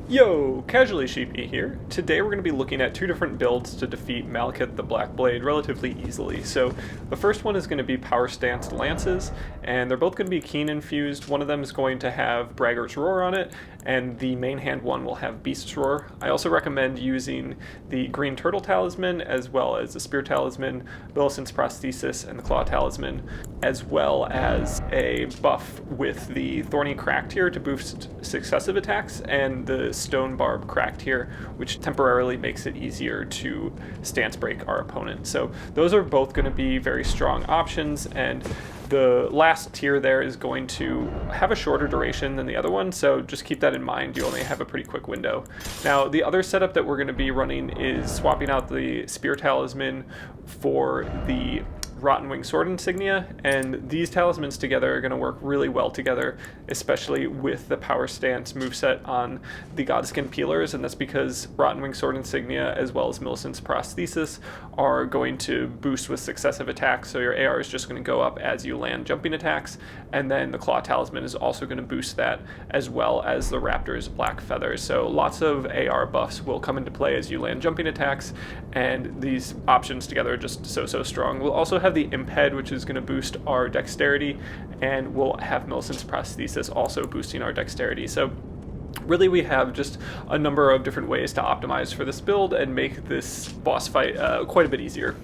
Yo, Casually Sheepy here. Today we're going to be looking at two different builds to defeat Maliketh the Black Blade relatively easily. So the first one is going to be Power Stanced Lances, and they're both going to be Keen infused. One of them is going to have Braggart's Roar on it, and the main hand one will have Beast's Roar. I also recommend using the Green Turtle Talisman, as well as the Spear Talisman, Millicent's Prosthesis, and the Claw Talisman, as well as a buff with the Thorny Cracked here to boost successive attacks, and the Stone Barb Cracked here, which temporarily makes it easier to stance break our opponent. So those are both going to be very strong options, and the last tier there is going to have a shorter duration than the other one, so just keep that in mind. You only have a pretty quick window. Now, the other setup that we're going to be running is swapping out the Spear Talisman for the Rotten Wing Sword Insignia, and these talismans together are going to work really well together, especially with the Power Stance moveset on the Godskin Peelers, and that's because Rotten Wing Sword Insignia as well as Millicent's Prosthesis are going to boost with successive attacks, so your AR is just going to go up as you land jumping attacks, and then the Claw Talisman is also going to boost that, as well as the Raptor's Black Feathers. So lots of AR buffs will come into play as you land jumping attacks, and these options together are just so strong. We'll also have the Imp Head, which is going to boost our dexterity, and we'll have Millicent's Prosthesis also boosting our dexterity. So really we have just a number of different ways to optimize for this build and make this boss fight quite a bit easier.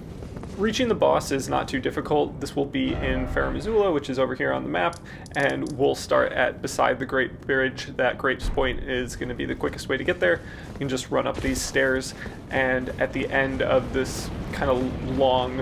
Reaching the boss is not too difficult. This will be in Farum Azula, which is over here on the map, and we'll start at beside the Great Bridge. That Grapes Point is going to be the quickest way to get there. You can just run up these stairs, and at the end of this kind of long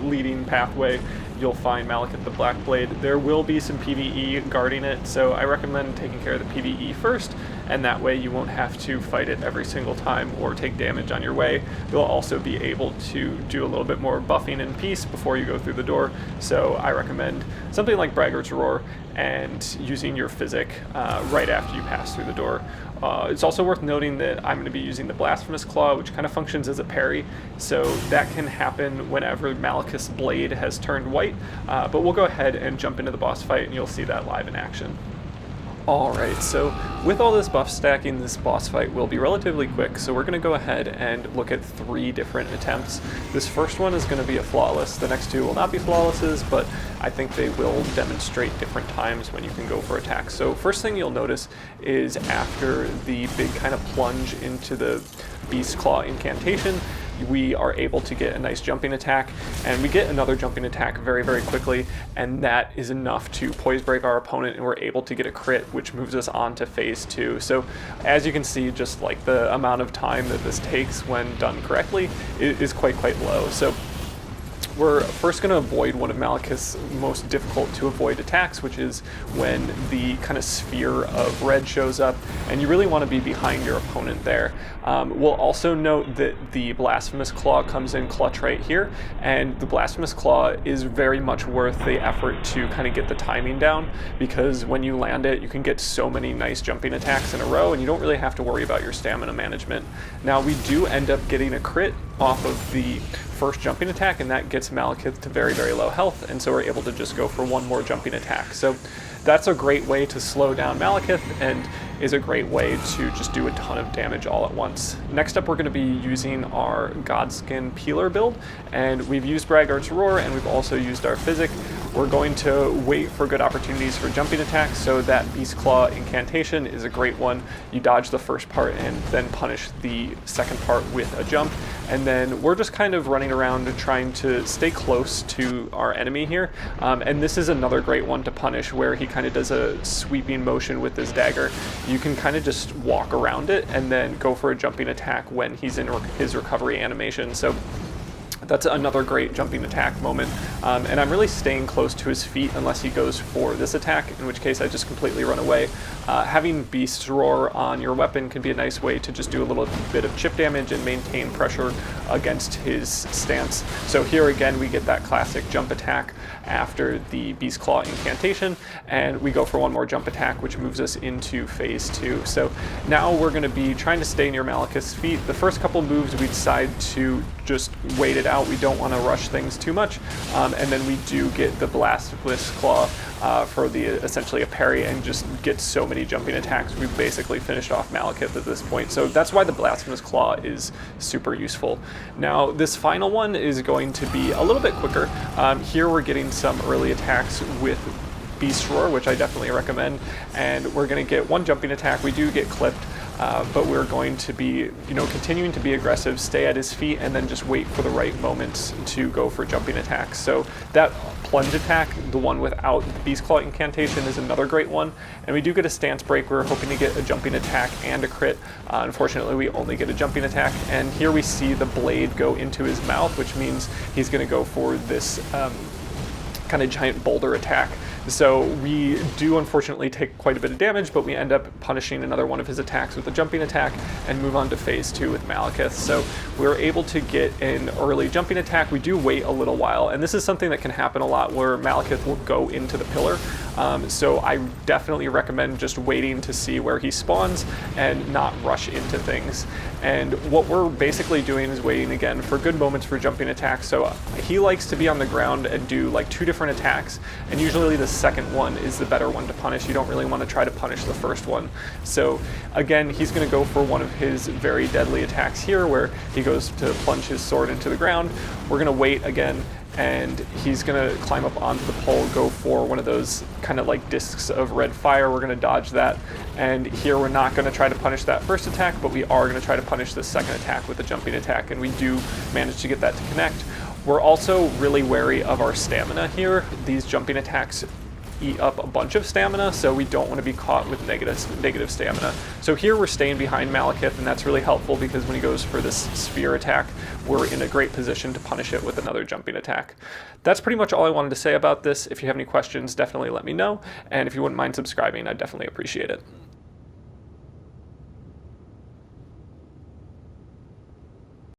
leading pathway, you'll find Maliketh the Black Blade. There will be some PvE guarding it, so I recommend taking care of the PvE first, and that way you won't have to fight it every single time or take damage on your way. You'll also be able to do a little bit more buffing in peace before you go through the door, so I recommend something like Braggart's Roar and using your Physic right after you pass through the door. It's also worth noting that I'm going to be using the Blasphemous Claw, which kind of functions as a parry, so that can happen whenever Maliketh's blade has turned white, but we'll go ahead and jump into the boss fight and you'll see that live in action. Alright, so with all this buff stacking, this boss fight will be relatively quick, so we're going to go ahead and look at 3 different attempts. This first one is going to be a flawless. The next 2 will not be flawlesses, but I think they will demonstrate different times when you can go for attacks. So first thing you'll notice is after the big kind of plunge into the Beast Claw incantation, we are able to get a nice jumping attack, and we get another jumping attack very quickly, and that is enough to poise break our opponent, and we're able to get a crit, which moves us on to phase 2. So as you can see, just like the amount of time that this takes when done correctly is quite low. So we're first going to avoid one of Maliketh's most difficult to avoid attacks, which is when the kind of sphere of red shows up, and you really want to be behind your opponent there. We'll also note that the Blasphemous Claw comes in clutch right here, and the Blasphemous Claw is very much worth the effort to kind of get the timing down, because when you land it, you can get so many nice jumping attacks in a row, and you don't really have to worry about your stamina management. Now, we do end up getting a crit off of the first jumping attack, and that gets Maliketh to very low health, and so we're able to just go for one more jumping attack. So that's a great way to slow down Maliketh, and is a great way to just do a ton of damage all at once. Next up, we're going to be using our Godskin Peeler build, and we've used Braggart's Roar, and we've also used our Physic. We're going to wait for good opportunities for jumping attacks, so that Beast Claw incantation is a great one. You dodge the first part and then punish the second part with a jump, and then we're just kind of running around trying to stay close to our enemy here, and this is another great one to punish, where he kind of does a sweeping motion with his dagger. You can kind of just walk around it and then go for a jumping attack when he's in his recovery animation. So that's another great jumping attack moment, and I'm really staying close to his feet unless he goes for this attack, in which case I just completely run away. Having Beast's Roar on your weapon can be a nice way to just do a little bit of chip damage and maintain pressure against his stance. So here again we get that classic jump attack after the Beast Claw incantation, and we go for one more jump attack, which moves us into phase 2. So now we're going to be trying to stay near Maliketh's feet. The first couple moves we decide to just wait it out. We don't want to rush things too much. And then we do get the Blasphemous Claw for the essentially a parry, and just get so many jumping attacks. We've basically finished off Maliketh at this point. So that's why the Blasphemous Claw is super useful. Now this final one is going to be a little bit quicker. Here we're getting some early attacks with Beast Roar, which I definitely recommend, and we're going to get one jumping attack. We do get clipped, but we're going to be, continuing to be aggressive, stay at his feet, and then just wait for the right moments to go for jumping attacks. So that plunge attack, the one without the Beast Claw incantation, is another great one. And we do get a stance break. We're hoping to get a jumping attack and a crit. Unfortunately, we only get a jumping attack. And here we see the blade go into his mouth, which means he's going to go for this kind of giant boulder attack. So we do unfortunately take quite a bit of damage, but we end up punishing another one of his attacks with a jumping attack and move on to phase 2 with Maliketh. So we're able to get an early jumping attack. We do wait a little while, and this is something that can happen a lot where Maliketh will go into the pillar. So I definitely recommend just waiting to see where he spawns and not rush into things. And what we're basically doing is waiting again for good moments for jumping attacks. So he likes to be on the ground and do like 2 different attacks, and usually the second one is the better one to punish. You don't really want to try to punish the first one. So again, he's going to go for one of his very deadly attacks here, where he goes to plunge his sword into the ground. We're going to wait again, and he's going to climb up onto the pole, go for one of those kind of like discs of red fire. We're going to dodge that, and here we're not going to try to punish that first attack, but we are going to try to punish the second attack with a jumping attack, and we do manage to get that to connect. We're also really wary of our stamina here. These jumping attacks eat up a bunch of stamina, so we don't want to be caught with negative stamina. So here we're staying behind Maliketh, and that's really helpful because when he goes for this sphere attack, we're in a great position to punish it with another jumping attack. That's pretty much all I wanted to say about this. If you have any questions, definitely let me know, and if you wouldn't mind subscribing, I'd definitely appreciate it.